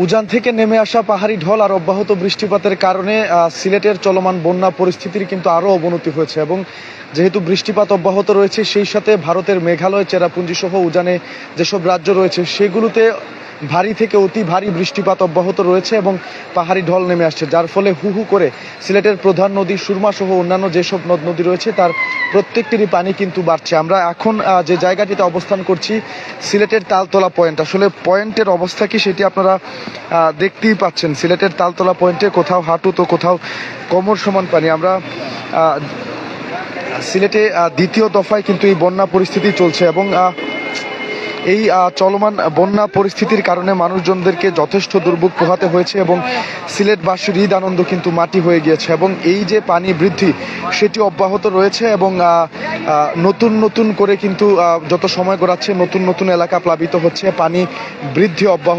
উজান থেকে নেমে আসা পাহাড়ি ঢল আর অব্যাহত বৃষ্টিপাতের কারণে সিলেটের চলমান বন্যা পরিস্থিতির কিন্তু আরও অবনতি হয়েছে এবং যেহেতু বৃষ্টিপাত অব্যাহত রয়েছে সেই সাথে ভারতের মেঘালয়, চেরাপুঞ্জি সহ উজানে যেসব রাজ্য রয়েছে সেগুলোতে ভারী থেকে অতি ভারী বৃষ্টিপাত অব্যাহত রয়েছে এবং পাহাড়ি ঢল নেমে আসছে, যার ফলে হু হু করে সিলেটের প্রধান নদী সুরমা সহ অন্যান্য যেসব নদ নদী রয়েছে তার প্রত্যেকটিরই পানি কিন্তু বাড়ছে। আমরা এখন যে জায়গাটিতে অবস্থান করছি সিলেটের তালতলা পয়েন্ট, আসলে পয়েন্টের অবস্থা কি সেটি আপনারা দেখতেই পাচ্ছেন। সিলেটের তালতলা পয়েন্টে কোথাও হাঁটু তো কোথাও কোমর সমান পানি। আমরা সিলেটে দ্বিতীয় দফায় কিন্তু এই বন্যা পরিস্থিতি চলছে এবং এই চলমান বন্যা পরিস্থিতির কারণে মানুষজনদেরকে যথেষ্ট দুর্ভোগ পোহাতে হয়েছে এবং সিলেটবাসীর ঈদ আনন্দ কিন্তু মাটি হয়ে গিয়েছে এবং এই যে পানি বৃদ্ধি সেটি অব্যাহত রয়েছে এবং নতুন নতুন করে কিন্তু যত সময় গড়াচ্ছে নতুন নতুন এলাকা প্লাবিত হচ্ছে, পানি বৃদ্ধি অব্যাহত